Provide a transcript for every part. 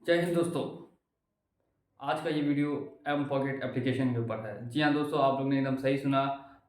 जय हिंद दोस्तों। आज का ये वीडियो एम पॉकेट एप्लीकेशन के ऊपर है। जी हाँ दोस्तों, आप लोग ने एकदम सही सुना।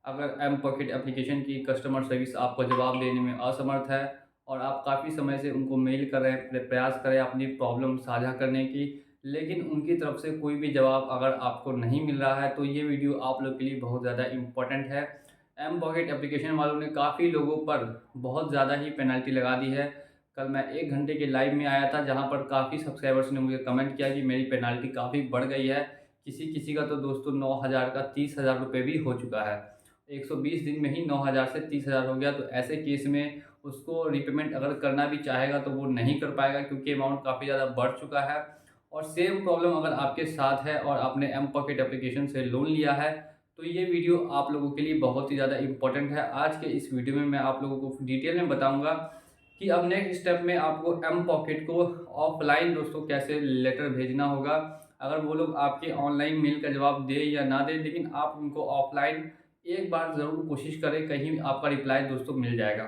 अगर एम पॉकेट एप्लीकेशन की कस्टमर सर्विस आपको जवाब देने में असमर्थ है और आप काफ़ी समय से उनको मेल कर रहे हैं, प्रयास कर रहे हैं अपनी प्रॉब्लम साझा करने की, लेकिन उनकी तरफ से कोई भी जवाब अगर आपको नहीं मिल रहा है, तो ये वीडियो आप लोग के लिए बहुत ज़्यादा इम्पोर्टेंट है। एम पॉकेट एप्लीकेशन वालों ने काफ़ी लोगों पर बहुत ज़्यादा ही पेनल्टी लगा दी है। कल मैं 1 घंटे के लाइव में आया था, जहाँ पर काफ़ी सब्सक्राइबर्स ने मुझे कमेंट किया कि मेरी पेनल्टी काफ़ी बढ़ गई है। किसी-किसी का तो दोस्तों 9,000 का 30,000 रुपए भी हो चुका है। 120 दिन में ही 9,000 से 30,000 हो गया, तो ऐसे केस में उसको रीपेमेंट अगर करना भी चाहेगा तो वो नहीं कर पाएगा, क्योंकि अमाउंट काफ़ी ज़्यादा बढ़ चुका है। और सेम प्रॉब्लम अगर आपके साथ है और आपने एम पॉकेट एप्लीकेशन से लोन लिया है, तो ये वीडियो आप लोगों के लिए बहुत ही ज़्यादा इम्पोर्टेंट है। आज के इस वीडियो में मैं आप लोगों को डिटेल में बताऊँगा कि अब नेक्स्ट स्टेप में आपको एम पॉकेट को ऑफलाइन दोस्तों कैसे लेटर भेजना होगा। अगर वो लोग आपके ऑनलाइन मेल का जवाब दे या ना दे, लेकिन आप उनको ऑफलाइन एक बार ज़रूर कोशिश करें, कहीं आपका रिप्लाई दोस्तों मिल जाएगा।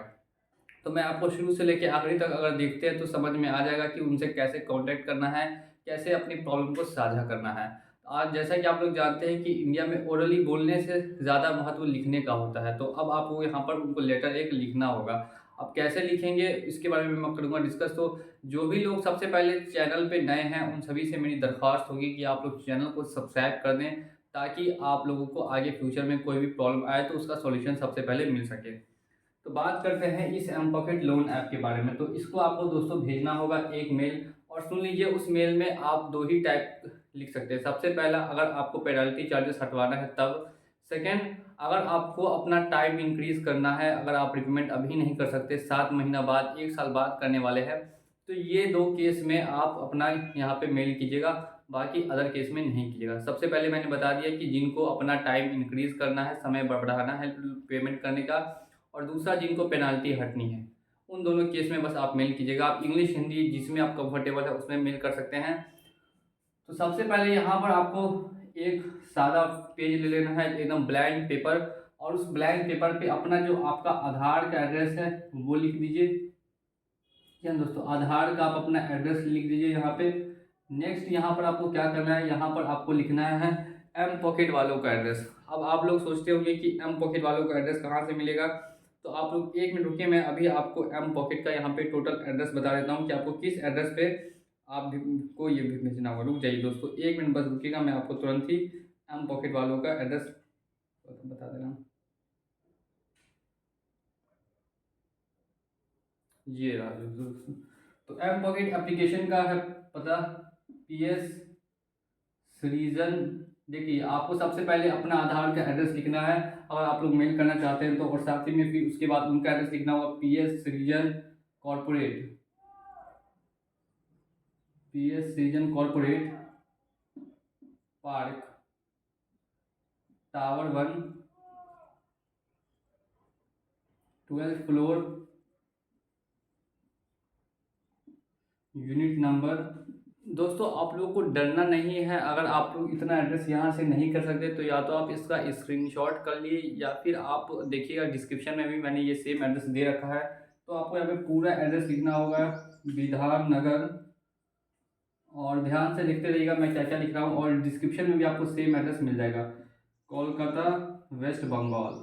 तो मैं आपको शुरू से लेके आखिरी तक अगर देखते हैं तो समझ में आ जाएगा कि उनसे कैसे कॉन्टैक्ट करना है, कैसे अपनी प्रॉब्लम को साझा करना है। आज जैसा कि आप लोग जानते हैं कि इंडिया में ओरली बोलने से ज़्यादा महत्व लिखने का होता है, तो अब आपको यहाँ पर उनको लेटर एक लिखना होगा। अब कैसे लिखेंगे इसके बारे में मैं करूँगा डिस्कस। तो जो भी लोग सबसे पहले चैनल पे नए हैं, उन सभी से मेरी दरख्वास्त होगी कि आप लोग चैनल को सब्सक्राइब कर दें, ताकि आप लोगों को आगे फ्यूचर में कोई भी प्रॉब्लम आए तो उसका सॉल्यूशन सबसे पहले मिल सके। तो बात करते हैं इस एम पॉकेट लोन ऐप के बारे में। तो इसको आपको दोस्तों भेजना होगा एक मेल, और सुन लीजिए उस मेल में आप 2 ही टाइप लिख सकते हैं। सबसे पहला, अगर आपको पेनल्टी चार्जेस हटवाना है तब। सेकंड, अगर आपको अपना टाइम इंक्रीज़ करना है, अगर आप रिपेमेंट अभी नहीं कर सकते, 7 महीना बाद, 1 साल बाद करने वाले हैं, तो ये 2 केस में आप अपना यहाँ पे मेल कीजिएगा, बाकी अदर केस में नहीं कीजिएगा। सबसे पहले मैंने बता दिया कि जिनको अपना टाइम इंक्रीज़ करना है, समय बढ़ाना है पेमेंट करने का, और दूसरा जिनको पेनाल्टी हटनी है, उन दोनों केस में बस आप मेल कीजिएगा। आप इंग्लिश, हिंदी जिसमें आप कंफर्टेबल है उसमें मेल कर सकते हैं। तो सबसे पहले यहाँ पर आपको एक सादा पेज ले लेना है, एकदम ब्लैंक पेपर, और उस ब्लैंक पेपर पे अपना जो आपका आधार का एड्रेस है वो लिख दीजिए। क्या दोस्तों, आधार का आप अपना एड्रेस लिख दीजिए यहाँ पे। नेक्स्ट यहाँ पर आपको क्या करना है, यहाँ पर आपको लिखना है एम पॉकेट वालों का एड्रेस। अब आप लोग सोचते होंगे कि एम पॉकेट वालों का एड्रेस कहाँ से मिलेगा, तो आप लोग 1 मिनट रुकिए, मैं अभी आपको एम पॉकेट का यहाँ पे टोटल एड्रेस बता देता हूँ कि आपको किस एड्रेस पे आप को ये भी भेजना होगा। रुक जाइए दोस्तों, 1 मिनट बस रुकिएगा, मैं आपको तुरंत ही एम पॉकेट वालों का एड्रेस बता दे रहा हूँ। ये रहा दोस्तों। तो एम पॉकेट एप्लीकेशन का है पता, PS सीरीजन। देखिए, आपको सबसे पहले अपना आधार का एड्रेस लिखना है अगर आप लोग मेल करना चाहते हैं तो, और साथ ही में फिर उसके बाद उनका एड्रेस लिखना होगा, कॉर्पोरेट PS सीरीजन corporate, park tower 1, 12th floor, unit number. दोस्तों, आप लोगों को डरना नहीं है। अगर आप लोग इतना एड्रेस यहाँ से नहीं कर सकते, तो या तो आप इसका स्क्रीनशॉट कर लिए, या फिर आप देखिएगा डिस्क्रिप्शन में भी मैंने ये सेम एड्रेस दे रखा है। तो आपको यहाँ पे पूरा एड्रेस लिखना होगा, विधान नगर, और ध्यान से देखते रहिएगा मैं क्या क्या लिख रहा हूँ, और डिस्क्रिप्शन में भी आपको सेम एड्रेस मिल जाएगा। कोलकाता, वेस्ट बंगाल।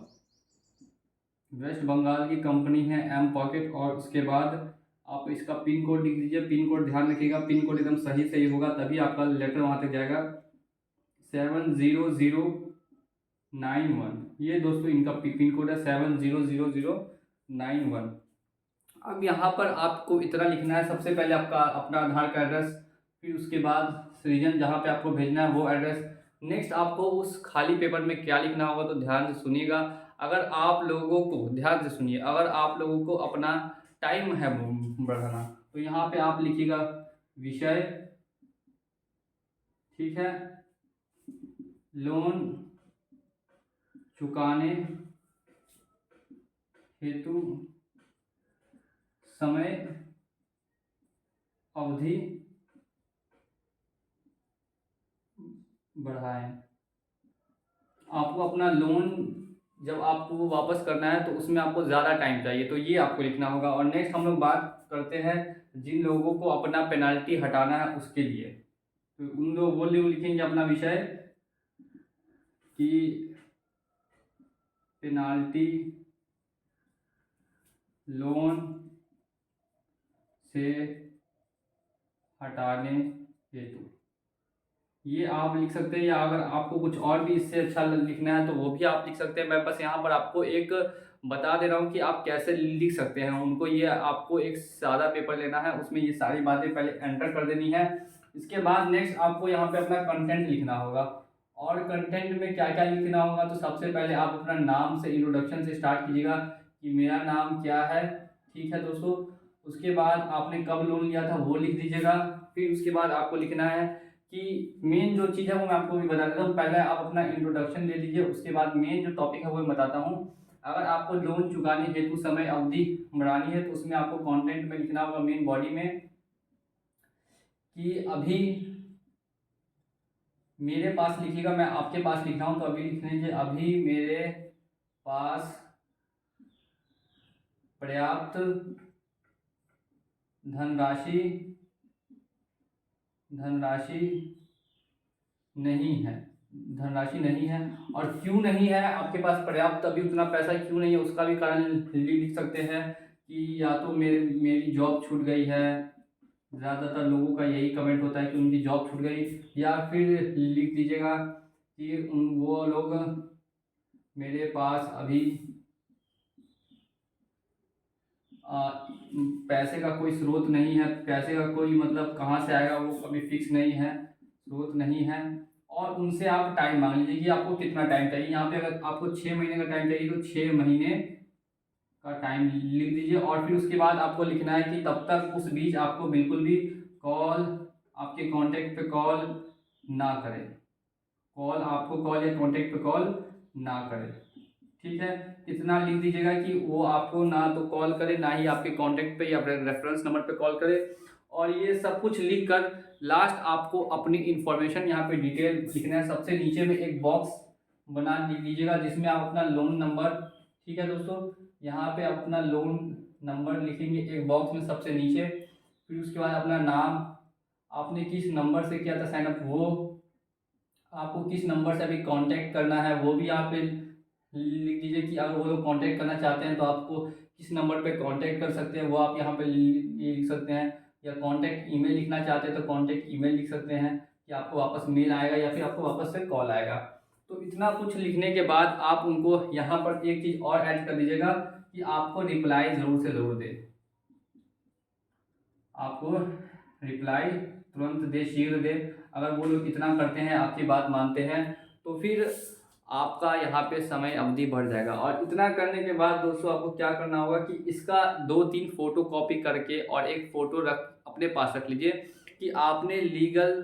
वेस्ट बंगाल की कंपनी है एम पॉकेट, और उसके बाद आप इसका पिन कोड लिख दीजिए। पिन कोड ध्यान रखिएगा, पिन कोड एकदम सही होगा, तभी आपका लेटर वहाँ तक जाएगा। 70091, ये दोस्तों इनका पिन कोड है, 70091। अब यहाँ पर आपको इतना लिखना है, सबसे पहले आपका अपना आधार का एड्रेस, फिर उसके बाद रीजन जहाँ पे आपको भेजना है वो एड्रेस। नेक्स्ट आपको उस खाली पेपर में क्या लिखना होगा, तो ध्यान से सुनिएगा। अगर आप लोगों को, ध्यान से सुनिए, अगर आप लोगों को अपना टाइम है बढ़ाना, तो यहाँ पे आप लिखिएगा विषय, ठीक है, लोन चुकाने हेतु समय अवधि बढ़ाएं। आपको अपना लोन जब आपको वापस करना है तो उसमें आपको ज़्यादा टाइम चाहिए, तो ये आपको लिखना होगा। और नेक्स्ट हम लोग बात करते हैं जिन लोगों को अपना पेनाल्टी हटाना है उसके लिए। तो उन लोग वो लोग लिखेंगे अपना विषय कि पेनाल्टी लोन से हटाने हेतु, ये आप लिख सकते हैं। या अगर आपको कुछ और भी इससे अच्छा लिखना है तो वो भी आप लिख सकते हैं। मैं बस यहाँ पर आपको एक बता दे रहा हूँ कि आप कैसे लिख सकते हैं उनको। ये आपको एक सादा पेपर लेना है, उसमें ये सारी बातें पहले एंटर कर देनी है। इसके बाद नेक्स्ट आपको यहाँ पे अपना कंटेंट लिखना होगा। और कंटेंट में क्या क्या लिखना होगा, तो सबसे पहले आप अपना नाम से इंट्रोडक्शन से स्टार्ट कीजिएगा कि मेरा नाम क्या है। ठीक है दोस्तों। उसके बाद आपने कब लोन लिया था वो लिख दीजिएगा। फिर उसके बाद आपको लिखना है कि मेन जो चीज़ है वो मैं आपको भी बता देता हूँ। पहले आप अपना इंट्रोडक्शन ले लीजिए, उसके बाद मेन जो टॉपिक है वो मैं बताता हूँ। अगर आपको लोन चुकाने हेतु समय अवधि बढ़ानी है तो उसमें आपको कंटेंट में लिखना होगा मेन बॉडी में कि अभी मेरे पास लिखिएगा, मैं आपके पास लिख रहा हूँ तो अभी लिख लीजिए अभी मेरे पास पर्याप्त धनराशि नहीं है। और क्यों नहीं है आपके पास पर्याप्त, अभी उतना पैसा क्यों नहीं है उसका भी कारण लिख सकते हैं कि या तो मेरी जॉब छूट गई है। ज़्यादातर लोगों का यही कमेंट होता है कि उनकी जॉब छूट गई। या फिर लिख दीजिएगा कि वो लोग मेरे पास अभी पैसे का कोई स्रोत नहीं है, पैसे का कोई मतलब कहाँ से आएगा वो कभी फिक्स नहीं है, स्रोत नहीं है। और उनसे आप टाइम मांग लीजिए कि आपको कितना टाइम चाहिए। यहाँ पे अगर आपको 6 महीने का टाइम चाहिए तो 6 महीने का टाइम लिख दीजिए। और फिर उसके बाद आपको लिखना है कि तब तक उस बीच आपको बिल्कुल भी कॉल, आपके कॉन्टैक्ट पे कॉल ना करें। आपको कॉल या कॉन्टैक्ट पे कॉल ना करें। ठीक है, इतना लिख दीजिएगा कि वो आपको ना तो कॉल करे, ना ही आपके कांटेक्ट पे या रेफरेंस नंबर पे कॉल करे। और ये सब कुछ लिख कर लास्ट आपको अपनी इंफॉर्मेशन यहाँ पे डिटेल लिखना है। सबसे नीचे में एक बॉक्स बना लीजिएगा जिसमें आप अपना लोन नंबर, ठीक है दोस्तों, यहाँ पे अपना लोन नंबर लिखेंगे एक बॉक्स में सबसे नीचे। फिर उसके बाद अपना नाम, आपने किस नंबर से किया था साइनअप, वो आपको किस नंबर से अभी कांटेक्ट करना है वो भी आप लिख दीजिए कि अगर वो लोग कांटेक्ट करना चाहते हैं तो आपको किस नंबर पे कांटेक्ट कर सकते हैं वो आप यहाँ पे ये लिख सकते हैं। या कांटेक्ट ईमेल लिखना चाहते हैं तो कांटेक्ट ईमेल लिख सकते हैं कि आपको वापस मेल आएगा या फिर आपको वापस से कॉल आएगा। तो इतना कुछ लिखने के बाद आप उनको यहाँ पर एक चीज़ और ऐड कर दीजिएगा कि आपको रिप्लाई ज़रूर से ज़रूर दे, आपको रिप्लाई तुरंत दे, शीघ्र दे। अगर वो लोग इतना करते हैं, आपकी बात मानते हैं, तो फिर आपका यहाँ पे समय अवधि बढ़ जाएगा। और इतना करने के बाद दोस्तों आपको क्या करना होगा कि इसका 2-3 फ़ोटो कॉपी करके और एक फ़ोटो अपने पास रख लीजिए कि आपने लीगल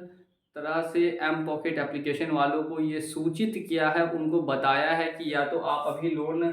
तरह से एम पॉकेट एप्लीकेशन वालों को ये सूचित किया है, उनको बताया है कि या तो आप अभी लोन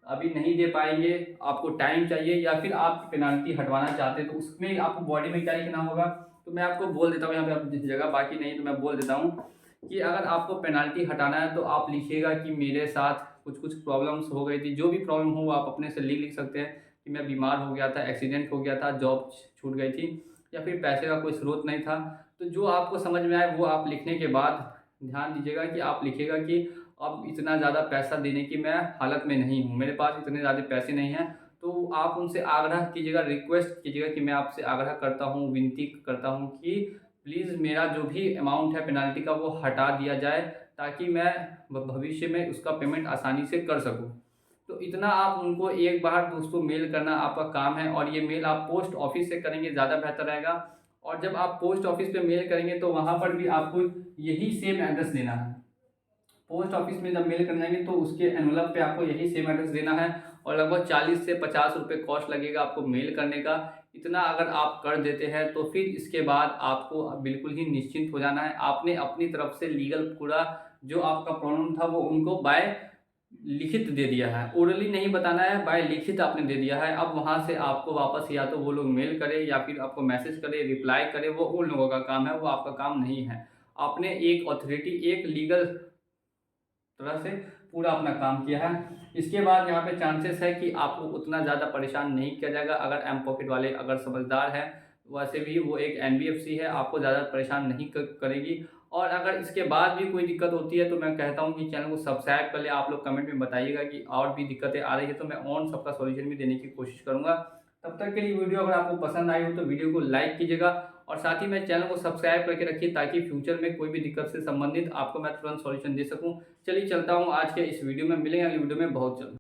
अभी नहीं दे पाएंगे, आपको टाइम चाहिए, या फिर आप पेनाल्टी हटवाना चाहते हैं। तो उसमें आपको बॉडी में क्या लिखना होगा, तो मैं आपको बोल देता हूँ यहाँ पे, आप जगह बाकी नहीं तो मैं बोल देता हूँ कि अगर आपको पेनाल्टी हटाना है तो आप लिखिएगा कि मेरे साथ कुछ कुछ प्रॉब्लम्स हो गई थी। जो भी प्रॉब्लम हो आप अपने से लिख सकते हैं कि मैं बीमार हो गया था, एक्सीडेंट हो गया था, जॉब छूट गई थी, या फिर पैसे का कोई स्रोत नहीं था। तो जो आपको समझ में आए वो आप लिखने के बाद ध्यान दीजिएगा कि आप लिखिएगा कि अब इतना ज़्यादा पैसा देने की मैं हालत में नहीं हूँ, मेरे पास इतने ज़्यादा पैसे नहीं हैं। तो आप उनसे आग्रह कीजिएगा, रिक्वेस्ट कीजिएगा कि मैं आपसे आग्रह करता हूँ, विनती करता हूँ कि प्लीज़ मेरा जो भी अमाउंट है पेनाल्टी का वो हटा दिया जाए, ताकि मैं भविष्य में उसका पेमेंट आसानी से कर सकूँ। तो इतना आप उनको एक बार दोस्तों मेल करना आपका काम है। और ये मेल आप पोस्ट ऑफिस से करेंगे ज़्यादा बेहतर रहेगा। और जब आप पोस्ट ऑफिस पे मेल करेंगे तो वहाँ पर भी आपको यही सेम एड्रेस देना है। पोस्ट ऑफिस में जब मेल करने जाएंगे तो उसके एनवलप पे आपको यही सेम एड्रेस देना है। और लगभग 40 से 50 रुपये कॉस्ट लगेगा आपको मेल करने का। इतना अगर आप कर देते हैं तो फिर इसके बाद आपको बिल्कुल ही निश्चिंत हो जाना है। आपने अपनी तरफ से लीगल पूरा जो आपका प्रॉब्लम था वो उनको बाय लिखित दे दिया है, ओरली नहीं बताना है, बाय लिखित आपने दे दिया है। अब वहाँ से आपको वापस या तो वो लोग मेल करे या फिर आपको मैसेज करे, रिप्लाई करे, वो उन लोगों का काम है, वो आपका काम नहीं है। आपने एक अथॉरिटी, एक लीगल तरह से पूरा अपना काम किया है। इसके बाद यहाँ पे चांसेस है कि आपको उतना ज़्यादा परेशान नहीं किया जाएगा। अगर एम पॉकेट वाले अगर समझदार हैं वैसे भी वो एक एनबीएफसी है, आपको ज़्यादा परेशान नहीं करेगी। और अगर इसके बाद भी कोई दिक्कत होती है तो मैं कहता हूँ कि चैनल को सब्सक्राइब कर लें। आप लोग कमेंट में बताइएगा कि और भी दिक्कतें आ रही है तो मैं और सबका सॉल्यूशन भी देने की कोशिश करूँगा। तब तक के लिए वीडियो अगर आपको पसंद आई हो तो वीडियो को लाइक कीजिएगा और साथ ही में चैनल को सब्सक्राइब करके रखिए ताकि फ्यूचर में कोई भी दिक्कत से संबंधित आपको मैं तुरंत सॉल्यूशन दे सकूँ। चलिए चलता हूँ आज के इस वीडियो में, मिलेंगे अगली वीडियो में बहुत जल्द।